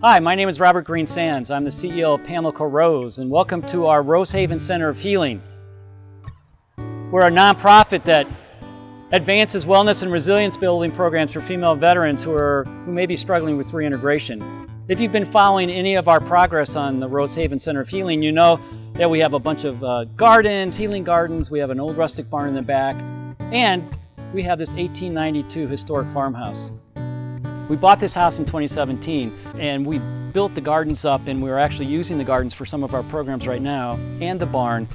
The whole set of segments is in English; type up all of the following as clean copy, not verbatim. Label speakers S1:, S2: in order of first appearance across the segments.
S1: Hi, my name is Robert Green Sands. I'm the CEO of Pamlico Rose, and welcome to our Rose Haven Center of Healing. We're a nonprofit that advances wellness and resilience building programs for female veterans who may be struggling with reintegration. If you've been following any of our progress on the Rose Haven Center of Healing, you know that we have a bunch of gardens, healing gardens. We have an old rustic barn in the back, and we have this 1892 historic farmhouse. We bought this house in 2017, and we built the gardens up, and we're actually using the gardens for some of our programs right now, and the barn.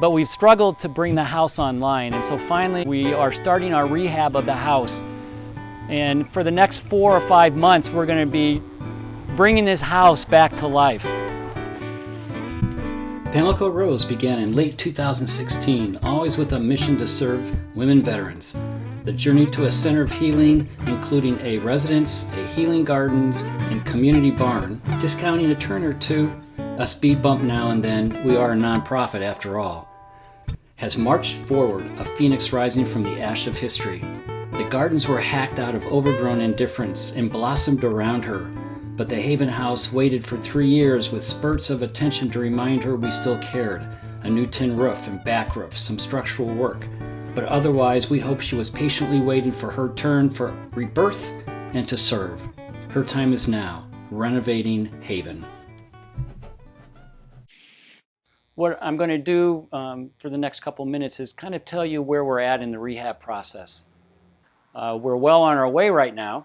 S1: But we've struggled to bring the house online, and so finally we are starting our rehab of the house. And for the next 4 or 5 months, we're going to be bringing this house back to life.
S2: Pamlico Rose began in late 2016, always with a mission to serve women veterans. The journey to a center of healing, including a residence, a healing gardens, and community barn, discounting a turn or two, a speed bump now and then, we are a nonprofit after all, has marched forward, a phoenix rising from the ash of history. The gardens were hacked out of overgrown indifference and blossomed around her, but the Haven House waited for 3 years with spurts of attention to remind her we still cared. A new tin roof and back roof, some structural work. But otherwise, we hope she was patiently waiting for her turn for rebirth and to serve. Her time is now. Renovating Haven.
S1: What I'm going to do for the next couple minutes is kind of tell you where we're at in the rehab process. We're well on our way right now.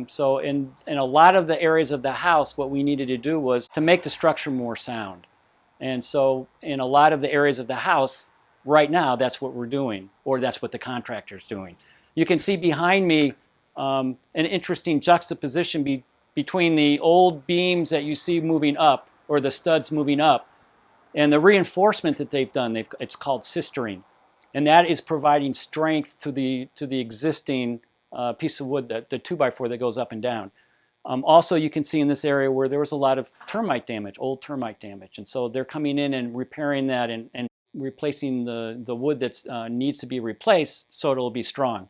S1: So in a lot of the areas of the house, what we needed to do was to make the structure more sound. And so in a lot of the areas of the house, right now, that's what we're doing, or that's what the contractor's doing. You can see behind me an interesting juxtaposition between the old beams that you see moving up, or the studs moving up, and the reinforcement that they've done. It's called sistering, and that is providing strength to the existing piece of wood, the 2x4 that goes up and down. Also, you can see in this area where there was a lot of termite damage, old termite damage, and so they're coming in and repairing that and replacing the wood that needs to be replaced so it'll be strong.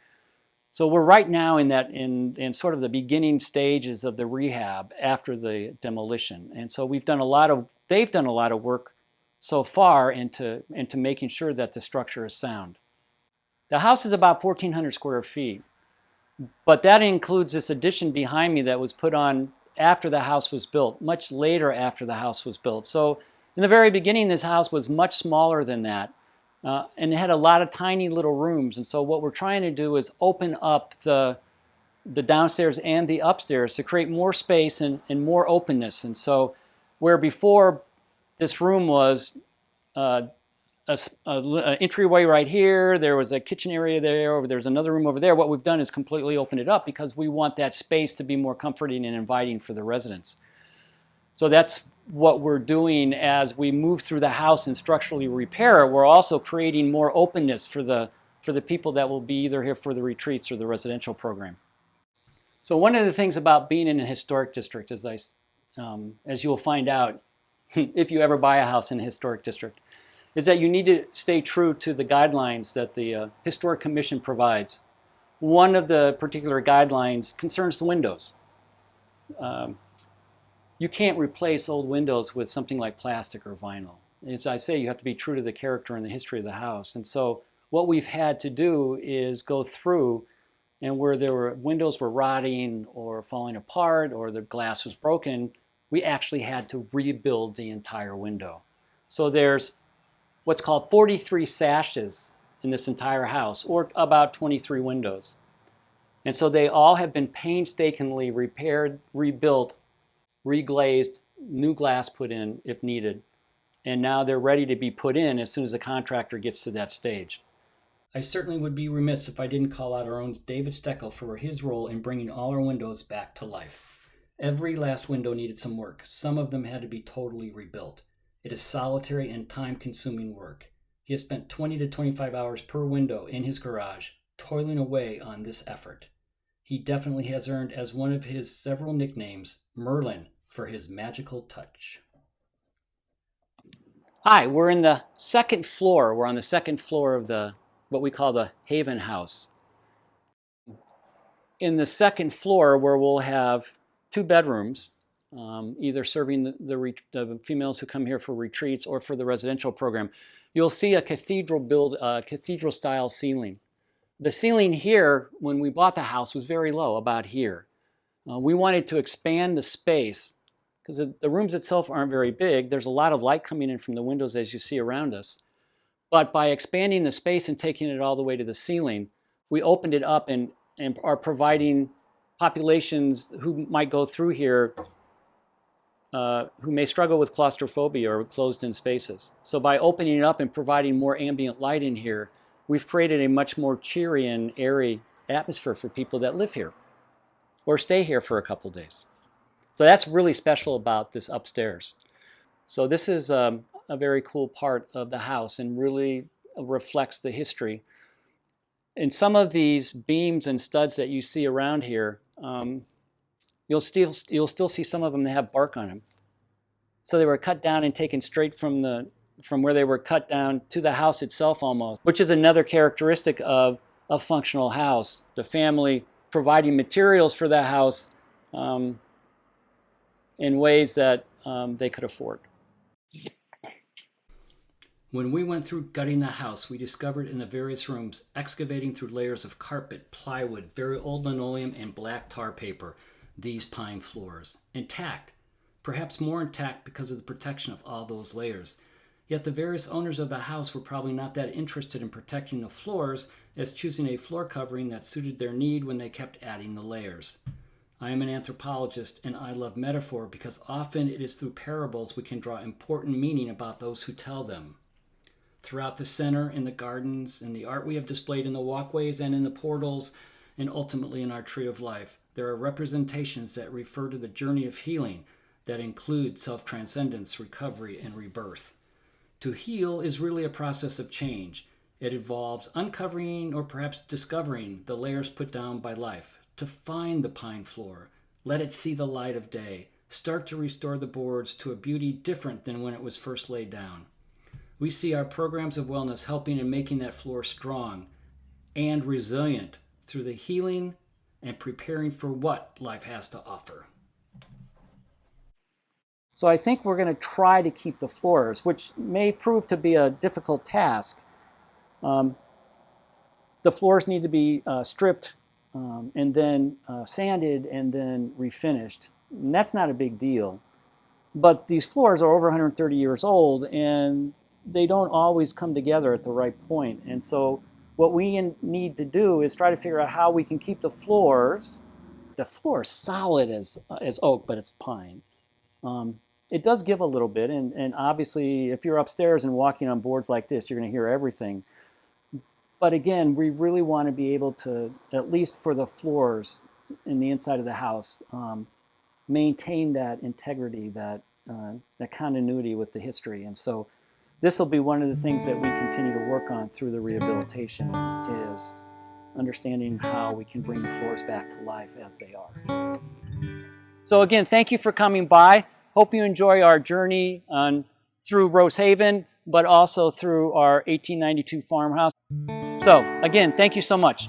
S1: So we're right now in sort of the beginning stages of the rehab after the demolition, and so they've done a lot of work so far into making sure that the structure is sound. The house is about 1,400 square feet, but that includes this addition behind me that was put on after the house was built, much later after the house was built. So in the very beginning, this house was much smaller than that, and it had a lot of tiny little rooms. And so what we're trying to do is open up the downstairs and the upstairs to create more space and more openness. And so where before this room was an entryway right here, there was a kitchen area there's another room over there, what we've done is completely open it up because we want that space to be more comforting and inviting for the residents. So that's what we're doing as we move through the house and structurally repair it. We're also creating more openness for the people that will be either here for the retreats or the residential program. So one of the things about being in a historic district, as you'll find out if you ever buy a house in a historic district, is that you need to stay true to the guidelines that the Historic Commission provides. One of the particular guidelines concerns the windows. You can't replace old windows with something like plastic or vinyl. As I say, you have to be true to the character and the history of the house. And so what we've had to do is go through, and where windows were rotting or falling apart or the glass was broken, we actually had to rebuild the entire window. So there's what's called 43 sashes in this entire house, or about 23 windows. And so they all have been painstakingly repaired, rebuilt, reglazed, new glass put in if needed, and now they're ready to be put in as soon as the contractor gets to that stage.
S2: I certainly would be remiss if I didn't call out our own David Steckel for his role in bringing all our windows back to life. Every last window needed some work. Some of them had to be totally rebuilt. It is solitary and time-consuming work. He has spent 20 to 25 hours per window in his garage, toiling away on this effort. He definitely has earned as one of his several nicknames, Merlin, for his magical touch.
S1: Hi, we're in the second floor. We're on the second floor of what we call the Haven House. In the second floor, where we'll have 2 bedrooms, either serving the females who come here for retreats or for the residential program. You'll see a cathedral style ceiling. The ceiling here, when we bought the house, was very low, about here. We wanted to expand the space because the rooms itself aren't very big. There's a lot of light coming in from the windows as you see around us. But by expanding the space and taking it all the way to the ceiling, we opened it up and are providing populations who might go through here who may struggle with claustrophobia or closed-in spaces. So by opening it up and providing more ambient light in here, we've created a much more cheery and airy atmosphere for people that live here or stay here for a couple days. So that's really special about this upstairs. So this is a very cool part of the house and really reflects the history. And some of these beams and studs that you see around here, you'll still see some of them that have bark on them. So they were cut down and taken straight from where they were cut down to the house itself almost, which is another characteristic of a functional house. The family providing materials for the house in ways that they could afford.
S2: When we went through gutting the house, we discovered in the various rooms, excavating through layers of carpet, plywood, very old linoleum, and black tar paper, these pine floors. Intact, perhaps more intact because of the protection of all those layers. Yet the various owners of the house were probably not that interested in protecting the floors as choosing a floor covering that suited their need when they kept adding the layers. I am an anthropologist and I love metaphor because often it is through parables we can draw important meaning about those who tell them. Throughout the center, in the gardens, in the art we have displayed in the walkways and in the portals, and ultimately in our tree of life, there are representations that refer to the journey of healing that include self-transcendence, recovery, and rebirth. To heal is really a process of change. It involves uncovering or perhaps discovering the layers put down by life. To find the pine floor, let it see the light of day, start to restore the boards to a beauty different than when it was first laid down. We see our programs of wellness helping in making that floor strong and resilient through the healing and preparing for what life has to offer.
S1: So I think we're going to try to keep the floors, which may prove to be a difficult task. The floors need to be stripped and then sanded and then refinished. And that's not a big deal. But these floors are over 130 years old and they don't always come together at the right point. And so what we need to do is try to figure out how we can keep the floor solid as oak, but it's pine. It does give a little bit, and obviously if you're upstairs and walking on boards like this, you're going to hear everything. But again, we really want to be able to, at least for the floors in the inside of the house, maintain that integrity, that continuity with the history. And so this will be one of the things that we continue to work on through the rehabilitation, is understanding how we can bring the floors back to life as they are. So again, thank you for coming by. Hope you enjoy our journey through Rose Haven, but also through our 1892 farmhouse. So again, thank you so much.